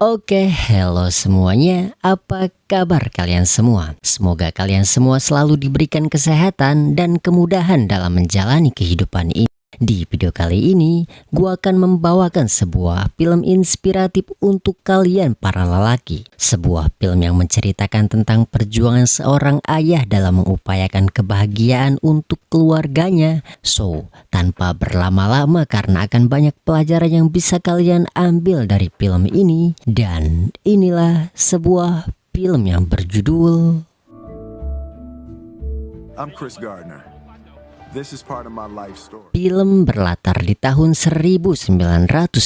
Oke, hello semuanya. Apa kabar kalian semua? Semoga kalian semua selalu diberikan kesehatan dan kemudahan dalam menjalani kehidupan ini. Di video kali ini, gua akan membawakan sebuah film inspiratif untuk kalian para lelaki. Sebuah film yang menceritakan tentang perjuangan seorang ayah dalam mengupayakan kebahagiaan untuk keluarganya. So, tanpa berlama-lama karena akan banyak pelajaran yang bisa kalian ambil dari film ini. Dan inilah sebuah film yang berjudul I'm Chris Gardner. This is part of my life story. Film berlatar di tahun 1991.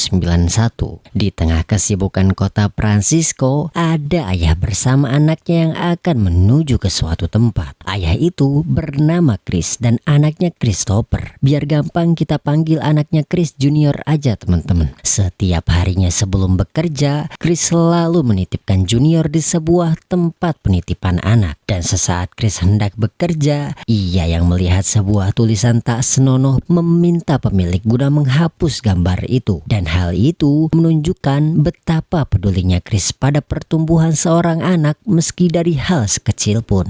Di tengah kesibukan kota Francisco, ada ayah bersama anaknya yang akan menuju ke suatu tempat. Ayah itu bernama Chris dan anaknya Christopher. Biar gampang kita panggil anaknya Chris Junior aja teman-teman. Setiap harinya sebelum bekerja, Chris selalu menitipkan Junior di sebuah tempat penitipan anak. Dan sesaat Chris hendak bekerja, ia yang melihat sebuah tulisan tak senonoh meminta pemilik guna menghapus gambar itu. Dan hal itu menunjukkan betapa pedulinya Chris pada pertumbuhan seorang anak meski dari hal sekecil pun.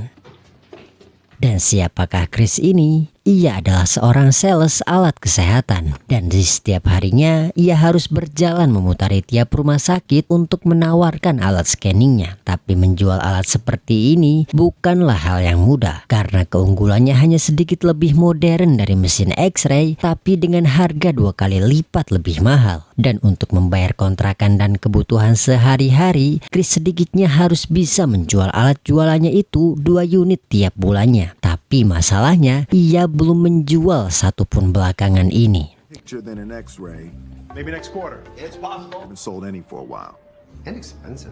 Dan siapakah Chris ini? Ia adalah seorang sales alat kesehatan. Dan di setiap harinya ia harus berjalan memutari tiap rumah sakit untuk menawarkan alat scanningnya. Tapi menjual alat seperti ini bukanlah hal yang mudah, karena keunggulannya hanya sedikit lebih modern dari mesin X-ray, tapi dengan harga 2 kali lipat lebih mahal. Dan untuk membayar kontrakan dan kebutuhan sehari-hari, Chris sedikitnya harus bisa menjual alat jualannya itu 2 unit tiap bulannya. Tapi masalahnya, ia belum menjual satupun belakangan ini. Picture than an X-ray. Maybe next quarter. It's possible. Haven't sold any for a while. Inexpensive.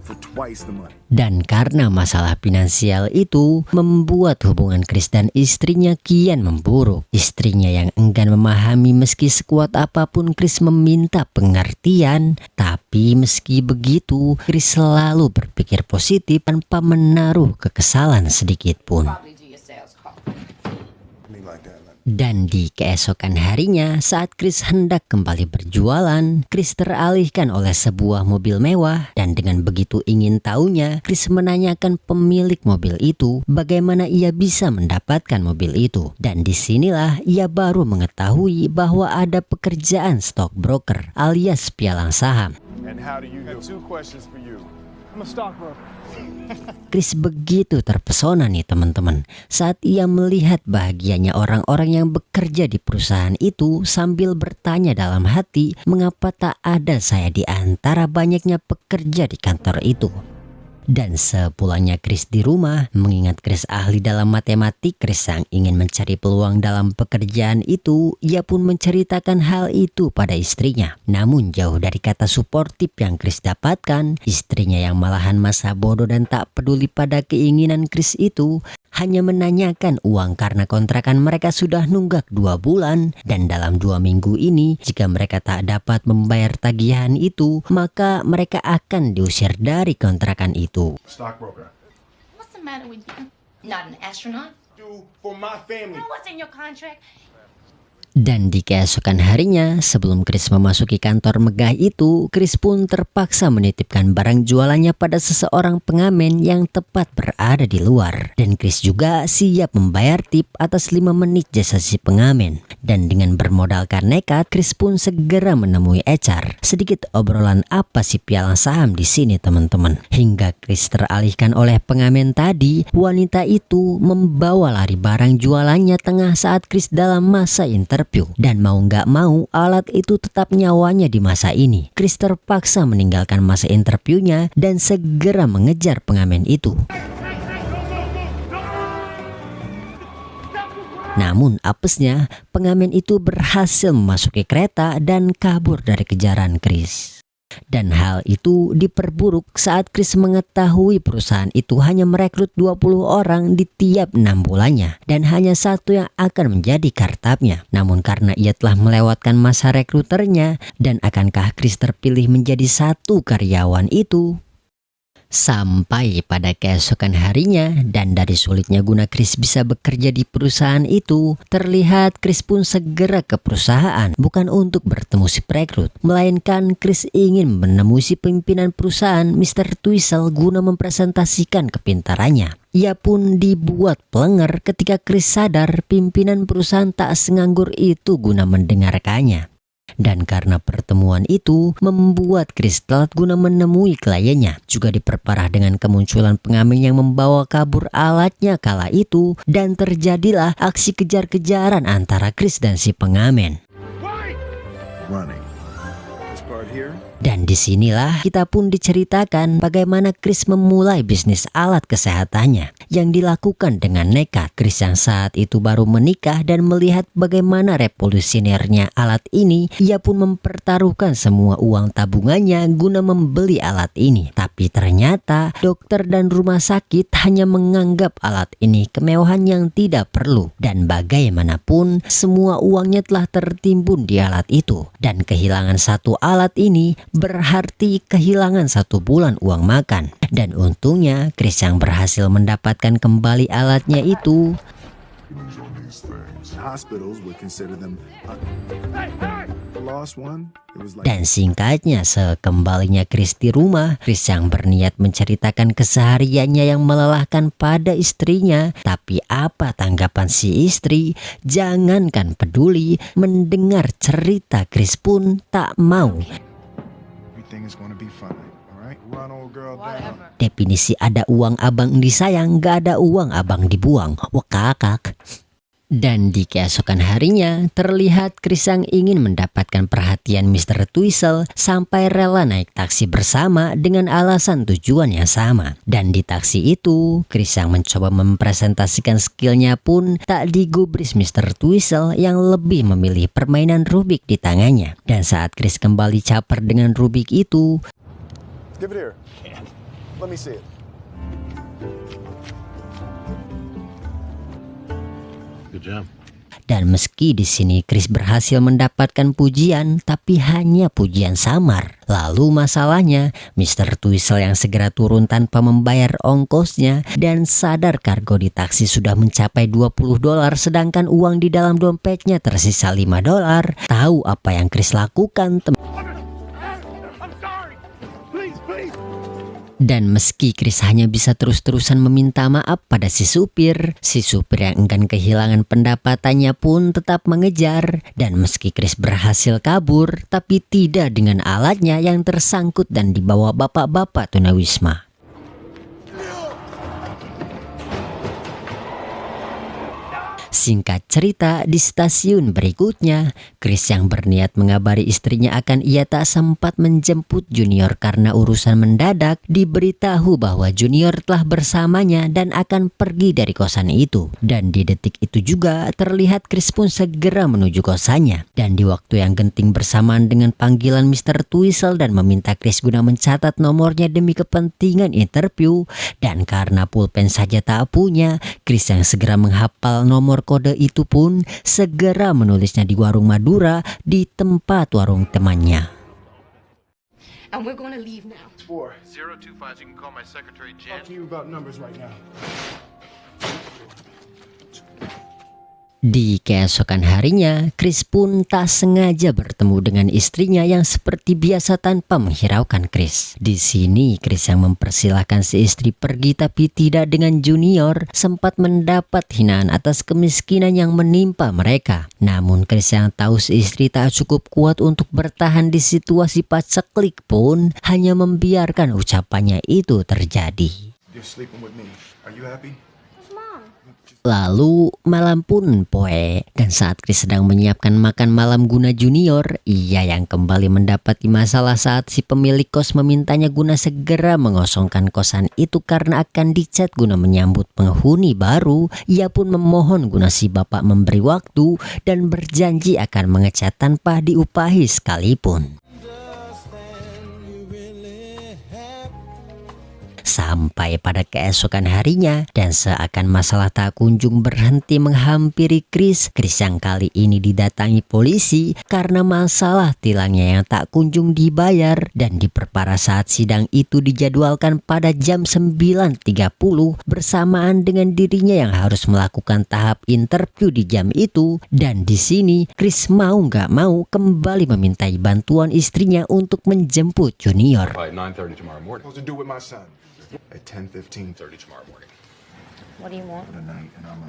For twice the money. Dan karena masalah finansial itu membuat hubungan Chris dan istrinya kian memburuk. Istrinya yang enggan memahami meski sekuat apapun Chris meminta pengertian. Tapi meski begitu, Chris selalu berpikir positif tanpa menaruh kekesalan sedikit pun. Dan di keesokan harinya, saat Chris hendak kembali berjualan, Chris teralihkan oleh sebuah mobil mewah. Dan dengan begitu ingin tahunya, Chris menanyakan pemilik mobil itu bagaimana ia bisa mendapatkan mobil itu. Dan disinilah ia baru mengetahui bahwa ada pekerjaan stockbroker alias pialang saham. And how do you do? Two questions for you. I'm a stockbroker. Chris begitu terpesona nih teman-teman saat ia melihat bahagianya orang-orang yang bekerja di perusahaan itu sambil bertanya dalam hati, mengapa tak ada saya di antara banyaknya pekerja di kantor itu. Dan sepulangnya Chris di rumah, mengingat Chris ahli dalam matematik, Chris yang ingin mencari peluang dalam pekerjaan itu, ia pun menceritakan hal itu pada istrinya. Namun jauh dari kata suportif yang Chris dapatkan, istrinya yang malahan masa bodoh dan tak peduli pada keinginan Chris itu, hanya menanyakan uang karena kontrakan mereka sudah nunggak 2 bulan. Dan dalam 2 minggu ini, jika mereka tak dapat membayar tagihan itu, maka mereka akan diusir dari kontrakan itu. Stockbroker. What's the matter with you? Not an astronaut? Do for my family. What's in your contract? Dan di keesokan harinya, sebelum Chris memasuki kantor megah itu, Chris pun terpaksa menitipkan barang jualannya pada seseorang pengamen yang tepat berada di luar. Dan Chris juga siap membayar tip atas 5 menit jasa si pengamen. Dan dengan bermodalkan nekat, Chris pun segera menemui HR. Sedikit obrolan apa si pialang saham di sini teman-teman. Hingga Chris teralihkan oleh pengamen tadi, wanita itu membawa lari barang jualannya tengah saat Chris dalam masa interview. Dan mau nggak mau, alat itu tetap nyawanya di masa ini. Chris terpaksa meninggalkan masa interviewnya dan segera mengejar pengamen itu. Namun apesnya, pengamen itu berhasil memasuki kereta dan kabur dari kejaran Chris. Dan hal itu diperburuk saat Chris mengetahui perusahaan itu hanya merekrut 20 orang di tiap 6 bulannya dan hanya 1 yang akan menjadi kartapnya. Namun karena ia telah melewatkan masa rekruternya, dan akankah Chris terpilih menjadi 1 karyawan itu? Sampai pada keesokan harinya, dan dari sulitnya guna Chris bisa bekerja di perusahaan itu, terlihat Chris pun segera ke perusahaan, bukan untuk bertemu si perekrut, melainkan Chris ingin menemui si pimpinan perusahaan Mr. Twistle guna mempresentasikan kepintarannya. Ia pun dibuat pelenger ketika Chris sadar pimpinan perusahaan tak senganggur itu guna mendengarkannya. Dan karena pertemuan itu membuat Chris telat guna menemui kliennya, juga diperparah dengan kemunculan pengamen yang membawa kabur alatnya kala itu, dan terjadilah aksi kejar-kejaran antara Chris dan si pengamen. Running. This part here. Dan disinilah kita pun diceritakan bagaimana Chris memulai bisnis alat kesehatannya yang dilakukan dengan nekat. Chris yang saat itu baru menikah dan melihat bagaimana revolusionernya alat ini, ia pun mempertaruhkan semua uang tabungannya guna membeli alat ini. Tapi ternyata dokter dan rumah sakit hanya menganggap alat ini kemewahan yang tidak perlu. Dan bagaimanapun semua uangnya telah tertimbun di alat itu. Dan kehilangan satu alat ini berarti kehilangan 1 bulan uang makan. Dan untungnya Chris yang berhasil mendapatkan kembali alatnya itu. Hospitals would consider them a lost one. It was like Dan singkatnya, sekembalinya Chris di rumah, Chris yang berniat menceritakan kesehariannya yang melelahkan pada istrinya. Tapi apa tanggapan si istri? Jangankan peduli, mendengar cerita Chris pun tak mau. everything is gonna be fine. All right, run, old girl, down. Definisi ada uang abang disayang, gak ada uang abang dibuang. Wah kakak. Dan di keesokan harinya, terlihat Chris yang ingin mendapatkan perhatian Mr. Twistle sampai rela naik taksi bersama dengan alasan tujuan yang sama. Dan di taksi itu, Chris yang mencoba mempresentasikan skillnya pun tak digubris Mr. Twistle yang lebih memilih permainan Rubik di tangannya. Dan saat Chris kembali caper dengan Rubik itu, Give it here. Let me see it. Good job. dan meski di sini Chris berhasil mendapatkan pujian, tapi hanya pujian samar. Lalu masalahnya, Mr. Twistle yang segera turun tanpa membayar ongkosnya dan sadar kargo di taksi sudah mencapai $20, sedangkan uang di dalam dompetnya tersisa $5. Tahu apa yang Chris lakukan, Dan meski Chris hanya bisa terus-terusan meminta maaf pada si supir yang enggan kehilangan pendapatannya pun tetap mengejar. Dan meski Chris berhasil kabur, tapi tidak dengan alatnya yang tersangkut dan dibawa bapak-bapak tunawisma. Singkat cerita, di stasiun berikutnya, Chris yang berniat mengabari istrinya akan ia tak sempat menjemput Junior karena urusan mendadak, diberitahu bahwa Junior telah bersamanya dan akan pergi dari kosan itu. Dan di detik itu juga terlihat Chris pun segera menuju kosannya. Dan di waktu yang genting bersamaan dengan panggilan Mr. Twistle dan meminta Chris guna mencatat nomornya demi kepentingan interview. Dan karena pulpen saja tak punya, Chris yang segera menghafal nomor kode itu pun segera menulisnya di warung Madura di tempat warung temannya. And we're gonna leave now. 025, you can call my secretary Jen. Talk to you about numbers right now. Di keesokan harinya, Chris pun tak sengaja bertemu dengan istrinya yang seperti biasa tanpa menghiraukan Chris. Di sini, Chris yang mempersilahkan si istri pergi tapi tidak dengan Junior, sempat mendapat hinaan atas kemiskinan yang menimpa mereka. Namun Chris yang tahu si istri tak cukup kuat untuk bertahan di situasi paceklik pun hanya membiarkan ucapannya itu terjadi. You're sleeping with me. Are you happy? Lalu malam pun poe, dan saat Chris sedang menyiapkan makan malam guna Junior, ia yang kembali mendapati masalah saat si pemilik kos memintanya guna segera mengosongkan kosan itu karena akan dicat guna menyambut penghuni baru. Ia pun memohon guna si bapak memberi waktu dan berjanji akan mengecat tanpa diupahi sekalipun. Sampai pada keesokan harinya, dan seakan masalah tak kunjung berhenti menghampiri Chris yang kali ini didatangi polisi karena masalah tilangnya yang tak kunjung dibayar, dan diperparah saat sidang itu dijadwalkan pada jam 9.30 bersamaan dengan dirinya yang harus melakukan tahap interview di jam itu. Dan di sini Chris mau nggak mau kembali memintai bantuan istrinya untuk menjemput Junior. By 9:30 tomorrow morning. Supposed to do with my son at 10:15 tomorrow morning. What do you want? for the night, and I'm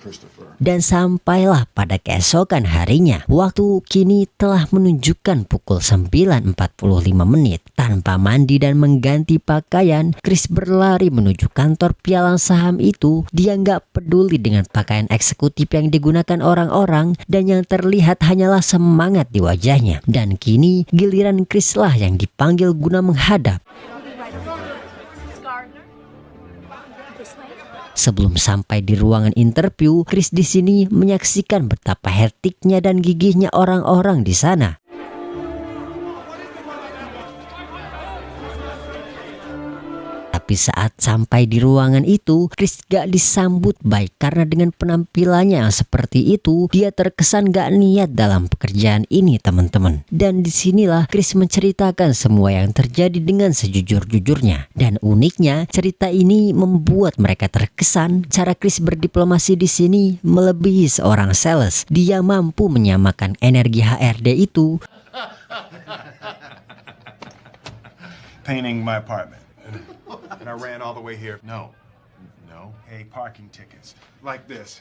Christopher. Dan sampailah pada keesokan harinya, waktu kini telah menunjukkan pukul 9.45 menit. Tanpa mandi dan mengganti pakaian, Chris berlari menuju kantor pialang saham itu. Dia nggak peduli dengan pakaian eksekutif yang digunakan orang-orang, dan yang terlihat hanyalah semangat di wajahnya. Dan kini giliran Chris lah yang dipanggil guna menghadap. Sebelum sampai di ruangan interview, Chris di sini menyaksikan betapa hektiknya dan gigihnya orang-orang di sana. Tapi saat sampai di ruangan itu, Chris gak disambut baik karena dengan penampilannya yang seperti itu, dia terkesan gak niat dalam pekerjaan ini, teman-teman. Dan disinilah Chris menceritakan semua yang terjadi dengan sejujur-jujurnya. Dan uniknya, cerita ini membuat mereka terkesan cara Chris berdiplomasi di sini melebihi seorang sales. Dia mampu menyamakan energi HRD itu. Painting my apartment. And I ran all the way here. No. Hey, parking tickets. Like this.